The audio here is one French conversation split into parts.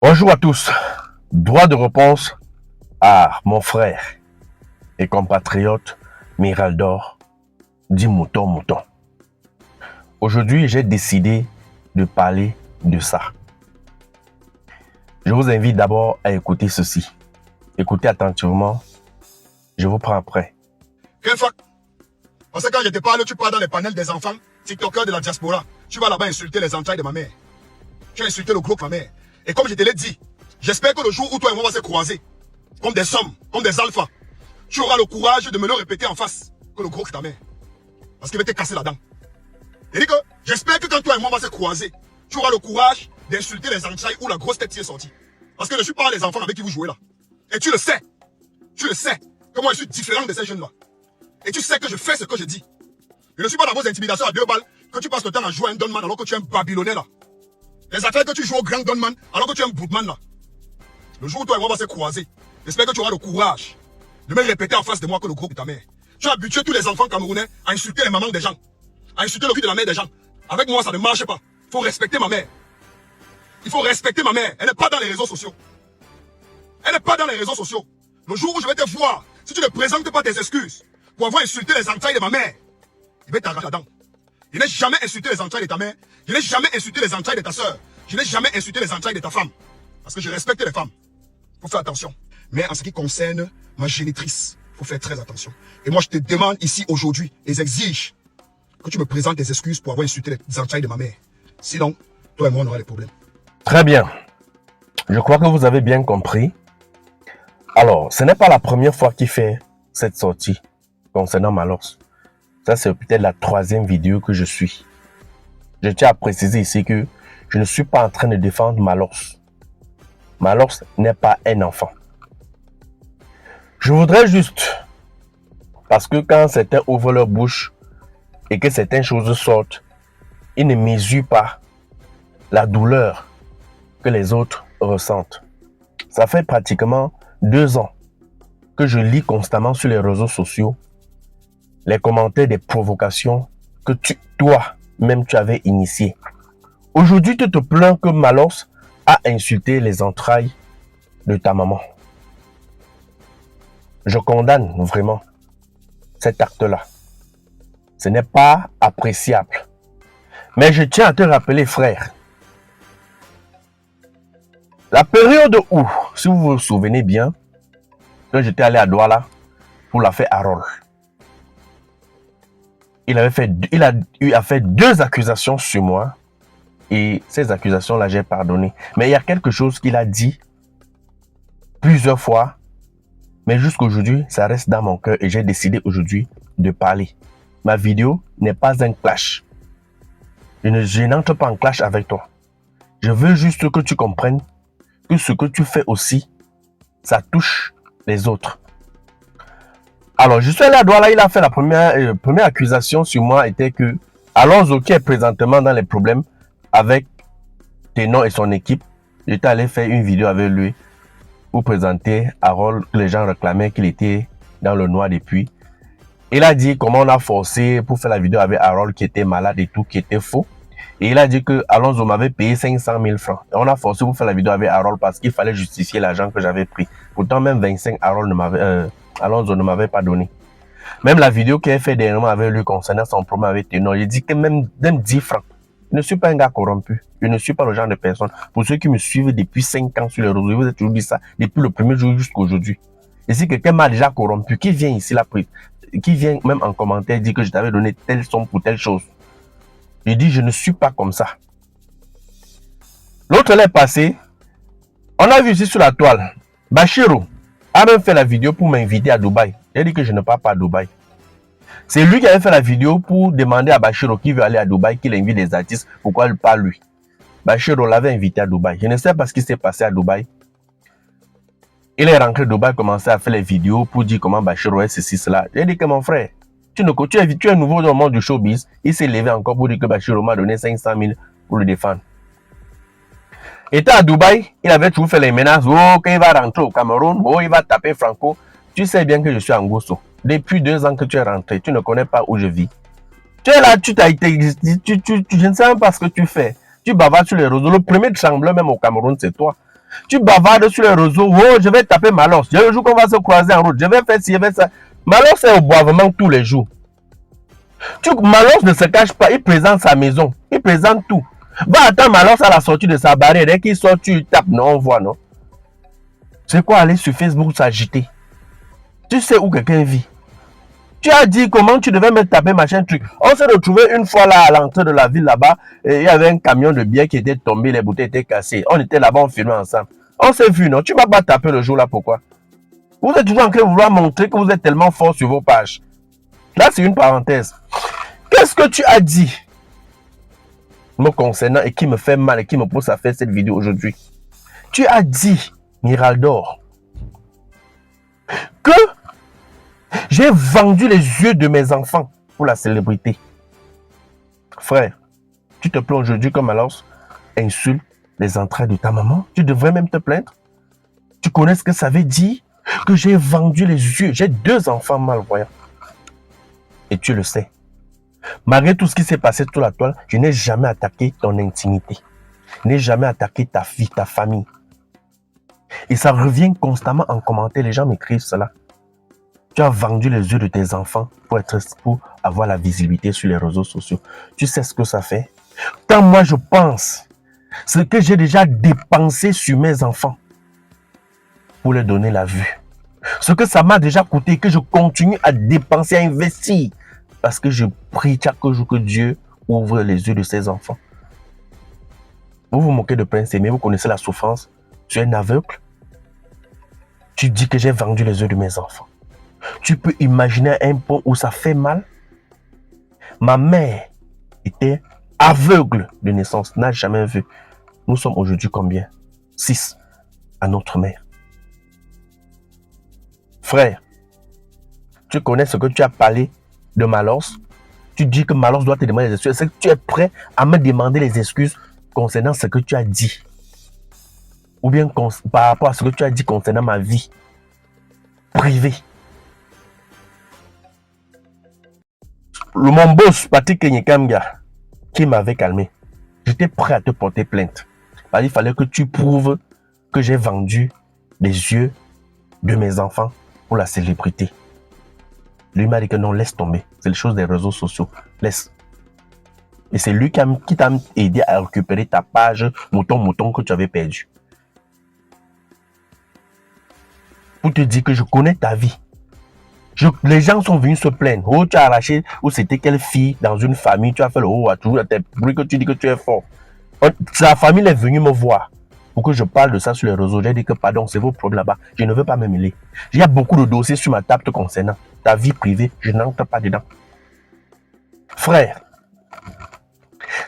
Bonjour à tous. Droit de réponse à mon frère et compatriote Miraldor dit Mouton. Aujourd'hui, j'ai décidé de parler de ça. Je vous invite d'abord à écouter ceci. Écoutez attentivement. Je vous prends après. Parce que quand je te parle, tu parles dans les panels des enfants, TikTokers de la diaspora. Tu vas là-bas insulter les entrailles de ma mère. Tu as insulté le gros de ma mère. Et comme je te l'ai dit, j'espère que le jour où toi et moi on va se croiser, comme des hommes, comme des alphas, tu auras le courage de me le répéter en face, que le gros que ta mère. Parce qu'il va te casser la dent. Et dit que j'espère que quand toi et moi on va se croiser, tu auras le courage d'insulter les entrailles où la grosse tête t'y est sortie. Parce que je ne suis pas les enfants avec qui vous jouez là. Et tu le sais, que moi je suis différent de ces jeunes-là. Et tu sais que je fais ce que je dis. Je ne suis pas dans vos intimidations à 2 balles, que tu passes le temps à jouer à un Donman alors que tu es un Babylonais là. Les affaires que tu joues au grand Donman alors que tu es un Bootman là. Le jour où toi et moi on va se croiser, j'espère que tu auras le courage de me répéter en face de moi que le groupe de ta mère. Tu as habitué tous les enfants camerounais à insulter les mamans des gens, à insulter le cul de la mère des gens. Avec moi ça ne marche pas. Il faut respecter ma mère. Il faut respecter ma mère. Elle n'est pas dans les réseaux sociaux. Elle n'est pas dans les réseaux sociaux. Le jour où je vais te voir, si tu ne présentes pas tes excuses pour avoir insulté les entrailles de ma mère, je vais t'arracher la dent. Je n'ai jamais insulté les entrailles de ta mère. Je n'ai jamais insulté les entrailles de ta soeur. Je n'ai jamais insulté les entrailles de ta femme. Parce que je respecte les femmes. Il faut faire attention. Mais en ce qui concerne ma génitrice, il faut faire très attention. Et moi, je te demande ici aujourd'hui, et j'exige que tu me présentes tes excuses pour avoir insulté les entrailles de ma mère. Sinon, toi et moi, on aura des problèmes. Très bien. Je crois que vous avez bien compris. Alors, ce n'est pas la première fois qu'il fait cette sortie concernant Malox. Ça, c'est peut-être la 3e vidéo que je suis. Je tiens à préciser ici que je ne suis pas en train de défendre Malox. Malox n'est pas un enfant. Je voudrais juste, parce que quand certains ouvrent leur bouche et que certaines choses sortent, ils ne mesurent pas la douleur que les autres ressentent. Ça fait pratiquement 2 ans que je lis constamment sur les réseaux sociaux les commentaires des provocations que toi-même tu avais initiées. Aujourd'hui, tu te plains que Malox a insulté les entrailles de ta maman. Je condamne vraiment cet acte-là. Ce n'est pas appréciable. Mais je tiens à te rappeler, frère, la période où, si vous vous souvenez bien, quand j'étais allé à Douala pour l'affaire Harold, il a eu à faire 2 accusations sur moi et ces accusations-là, j'ai pardonné. Mais il y a quelque chose qu'il a dit plusieurs fois, mais jusqu'aujourd'hui, ça reste dans mon cœur et j'ai décidé aujourd'hui de parler. Ma vidéo n'est pas un clash. Je n'entre pas en clash avec toi. Je veux juste que tu comprennes que ce que tu fais aussi, ça touche les autres. Alors, je suis allé à Douala, il a fait la première accusation sur moi était que Alonso, qui est présentement dans les problèmes avec Ténon et son équipe, j'étais allé faire une vidéo avec lui pour présenter Harold, que les gens réclamaient qu'il était dans le noir depuis. Il a dit comment on a forcé pour faire la vidéo avec Harold qui était malade et tout, qui était faux. Et il a dit que Alonso m'avait payé 500 000 francs. Et on a forcé pour faire la vidéo avec Harold parce qu'il fallait justifier l'argent que j'avais pris. Pourtant, même 25, Alonso ne m'avait pas donné. Même la vidéo qu'il a fait dernièrement avec lui concernant son problème avec Ténon, il dit que même 10 francs. Je ne suis pas un gars corrompu. Je ne suis pas le genre de personne. Pour ceux qui me suivent depuis 5 ans sur les réseaux, vous avez toujours dit ça depuis le premier jour jusqu'à aujourd'hui. Et si quelqu'un m'a déjà corrompu, qui vient ici qui vient même en commentaire dire que je t'avais donné telle somme pour telle chose. Je dis, je ne suis pas comme ça. L'autre l'est passé. On a vu ici sur la toile. Bachiro a même fait la vidéo pour m'inviter à Dubaï. J'ai dit que je ne pars pas à Dubaï. C'est lui qui avait fait la vidéo pour demander à Bachiro qui veut aller à Dubaï, qu'il invite les artistes. Pourquoi pas lui? Bachiro l'avait invité à Dubaï. Je ne sais pas ce qui s'est passé à Dubaï. Il est rentré à Dubaï, commencé à faire les vidéos pour dire comment Bachiro est ceci, cela. J'ai dit que mon frère, tu es nouveau dans le monde du showbiz. Il s'est levé encore pour dire que Bachiro m'a donné 500 000 pour le défendre. Il était à Dubaï, il avait toujours fait les menaces. Oh, quand il va rentrer au Cameroun, oh, il va taper Franco. Tu sais bien que je suis en Gosso. Depuis 2 ans que tu es rentré, tu ne connais pas où je vis. Tu es là, je ne sais même pas ce que tu fais. Tu bavardes sur les réseaux. Le premier tremblement même au Cameroun, c'est toi. Tu bavardes sur les réseaux. Oh, je vais taper Malos. Il y a le jour qu'on va se croiser en route. Je vais faire ci, je vais ça. Malos est au boivement tous les jours. Malos ne se cache pas. Il présente sa maison. Il présente tout. Va attendre Malos à la sortie de sa barrière. Dès qu'il sort, tu tapes. Non, on voit, non? C'est quoi aller sur Facebook s'agiter? Tu sais où quelqu'un vit. Tu as dit comment tu devais me taper machin truc. On s'est retrouvé une fois là à l'entrée de la ville là-bas. Il y avait un camion de bière qui était tombé, les bouteilles étaient cassées. On était là-bas, on filmait ensemble. On s'est vu, non? Tu ne m'as pas tapé le jour là, pourquoi? Vous êtes toujours en train de vouloir montrer que vous êtes tellement fort sur vos pages. Là, c'est une parenthèse. Qu'est-ce que tu as dit me concernant et qui me fait mal et qui me pousse à faire cette vidéo aujourd'hui? Tu as dit, Miraldor, que j'ai vendu les yeux de mes enfants pour la célébrité. Frère, tu te plains aujourd'hui comme alors insulte les entrailles de ta maman. Tu devrais même te plaindre. Tu connais ce que ça veut dire que j'ai vendu les yeux. J'ai 2 enfants malvoyants. Et tu le sais. Malgré tout ce qui s'est passé sur la toile, je n'ai jamais attaqué ton intimité. Je n'ai jamais attaqué ta fille, ta famille. Et ça revient constamment en commentaire. Les gens m'écrivent cela. Tu as vendu les yeux de tes enfants pour avoir la visibilité sur les réseaux sociaux. Tu sais ce que ça fait? Quand moi je pense ce que j'ai déjà dépensé sur mes enfants pour leur donner la vue. Ce que ça m'a déjà coûté et que je continue à dépenser, à investir. Parce que je prie chaque jour que Dieu ouvre les yeux de ses enfants. Vous vous moquez de Prince Aimé, vous connaissez la souffrance. Tu es un aveugle. Tu dis que j'ai vendu les yeux de mes enfants. Tu peux imaginer un point où ça fait mal. Ma mère était aveugle de naissance, n'a jamais vu. Nous sommes aujourd'hui combien? 6 à notre mère. Frère, tu connais ce que tu as parlé de Malos. Tu dis que Malos doit te demander des excuses. Est-ce que tu es prêt à me demander les excuses concernant ce que tu as dit? Ou bien par rapport à ce que tu as dit concernant ma vie privée? Mon boss, Patrick Kenyekamga, qui m'avait calmé, j'étais prêt à te porter plainte. Parce qu'il fallait que tu prouves que j'ai vendu les yeux de mes enfants pour la célébrité. Lui m'a dit que non, laisse tomber. C'est les choses des réseaux sociaux. Laisse. Et c'est lui qui t'a aidé à récupérer ta page mouton que tu avais perdu. Pour te dire que je connais ta vie. Les gens sont venus se plaindre. Oh, tu as arraché, ou c'était quelle fille dans une famille, tu as fait le haut à toujours à tes bruits que tu dis que tu es fort. Sa famille est venue me voir pour que je parle de ça sur les réseaux. J'ai dit que pardon, c'est vos problèmes là-bas. Je ne veux pas me mêler. Il y a beaucoup de dossiers sur ma table te concernant. Ta vie privée, je n'entre pas dedans. Frère,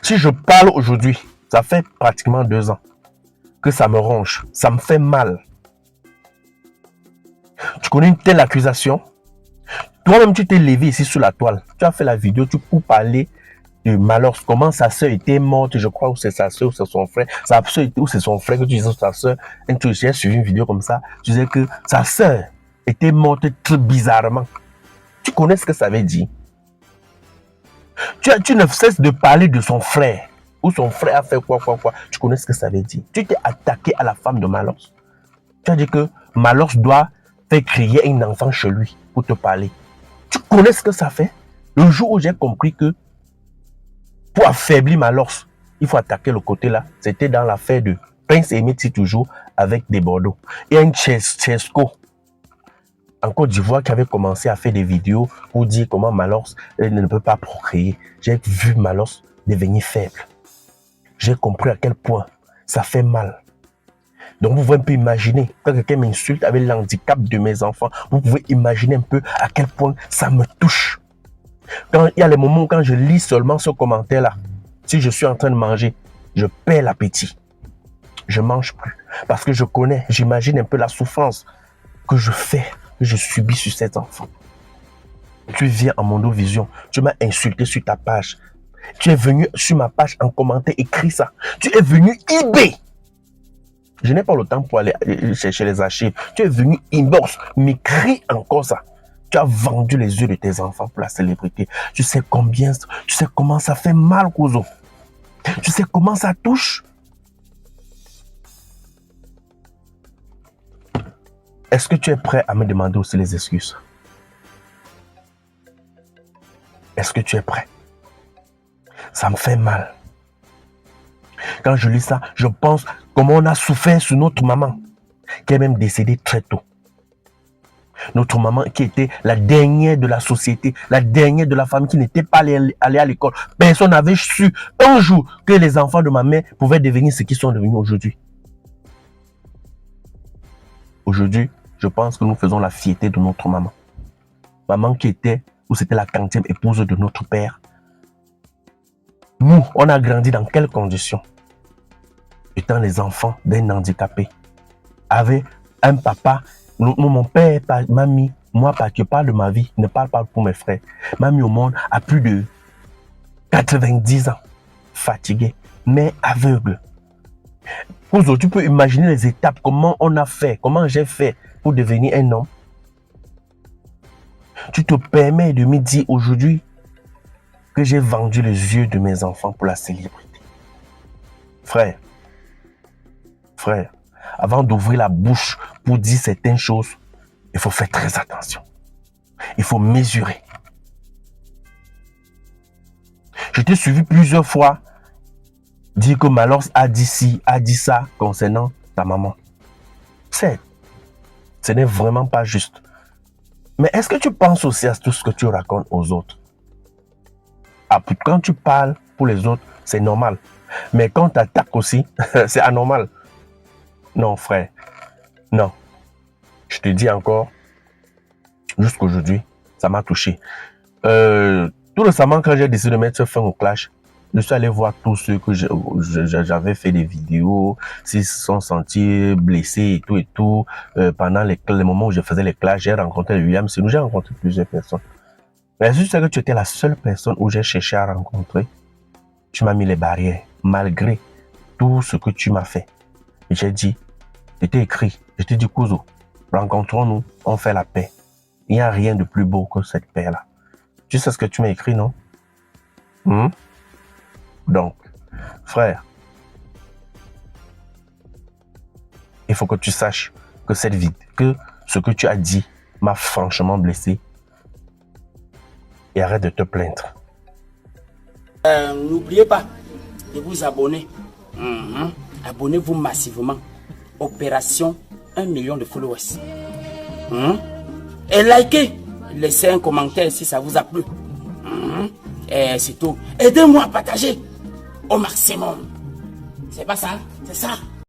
si je parle aujourd'hui, ça fait pratiquement 2 ans que ça me ronge. Ça me fait mal. Tu connais une telle accusation? Toi-même, tu t'es levé ici sur la toile. Tu as fait la vidéo, pour parler de Malos, comment sa soeur était morte, je crois, ou c'est sa soeur, ou c'est son frère. Sa soeur était, ou c'est son frère, que tu disais sa soeur. J'ai suivi une vidéo comme ça. Tu disais que sa soeur était morte très bizarrement. Tu connais ce que ça veut dire? Tu ne cesses de parler de son frère. Ou son frère a fait quoi. Tu connais ce que ça veut dire? Tu t'es attaqué à la femme de Malos. Tu as dit que Malos doit faire crier un enfant chez lui pour te parler. Tu connais ce que ça fait? Le jour où j'ai compris que pour affaiblir Malos, il faut attaquer le côté là. C'était dans l'affaire de Prince Aimé toujours avec des Bordeaux. Et un Chesco en Côte d'Ivoire qui avait commencé à faire des vidéos pour dire comment Malos ne peut pas procréer. J'ai vu Malos devenir faible. J'ai compris à quel point ça fait mal. Donc vous pouvez un peu imaginer, quand quelqu'un m'insulte avec l'handicap de mes enfants, vous pouvez imaginer un peu à quel point ça me touche. Quand il y a les moments où quand je lis seulement ce commentaire-là, si je suis en train de manger, je perds l'appétit. Je ne mange plus. Parce que je connais, j'imagine un peu la souffrance que je fais, que je subis sur cet enfant. Tu viens en Mondovision, tu m'as insulté sur ta page. Tu es venu sur ma page en commentaire, écrit ça. Tu es venu eBay. Je n'ai pas le temps pour aller chercher les archives. Tu es venu inbox, m'écris encore ça. Tu as vendu les yeux de tes enfants pour la célébrité. Tu sais comment ça fait mal, Kouzo. Tu sais comment ça touche. est-ce que tu es prêt à me demander aussi les excuses? Est-ce que tu es prêt? Ça me fait mal. Quand je lis ça, je pense comment on a souffert sur notre maman, qui est même décédée très tôt. Notre maman qui était la dernière de la société, la dernière de la famille, qui n'était pas allée à l'école. Personne n'avait su un jour que les enfants de ma mère pouvaient devenir ce qu'ils sont devenus aujourd'hui. Aujourd'hui, je pense que nous faisons la fierté de notre maman. Maman qui était, ou c'était la 40e épouse de notre père. Nous, on a grandi dans quelles conditions? Étant les enfants d'un handicapé. Avec un papa, mon père m'a mis, moi, parce que je parle de ma vie, ne parle pas pour mes frères, m'a mis au monde à plus de 90 ans, fatigué, mais aveugle. Aujourd'hui, tu peux imaginer les étapes, comment on a fait, comment j'ai fait pour devenir un homme. Tu te permets de me dire aujourd'hui que j'ai vendu les yeux de mes enfants pour la célébrité. Frère, avant d'ouvrir la bouche pour dire certaines choses, il faut faire très attention. Il faut mesurer. Je t'ai suivi plusieurs fois dire que Malors a dit ci, a dit ça concernant ta maman. Ce n'est vraiment pas juste. Mais est-ce que tu penses aussi à tout ce que tu racontes aux autres? Ah, quand tu parles pour les autres, c'est normal. Mais quand tu attaques aussi, c'est anormal. Non, frère. Non. Je te dis encore, jusqu'aujourd'hui, ça m'a touché. Tout récemment, quand j'ai décidé de mettre fin au clash, je suis allé voir tous ceux que j'avais fait des vidéos, s'ils se sont sentis blessés et tout. Pendant les moments où je faisais les clashs, j'ai rencontré William Senou, j'ai rencontré plusieurs personnes. Mais je sais que tu étais la seule personne où j'ai cherché à rencontrer. Tu m'as mis les barrières, malgré tout ce que tu m'as fait. Et j'ai dit, je t'ai écrit, je t'ai dit, Kouzo, rencontrons-nous, on fait la paix. Il n'y a rien de plus beau que cette paix-là. Tu sais ce que tu m'as écrit, non? Donc, frère, il faut que tu saches que que ce que tu as dit m'a franchement blessé. Et arrête de te plaindre. N'oubliez pas de vous abonner. Abonnez-vous massivement. Opération 1 million de followers. Et likez. Laissez un commentaire si ça vous a plu. Et c'est tout. Aidez-moi à partager au maximum. C'est pas ça? C'est ça.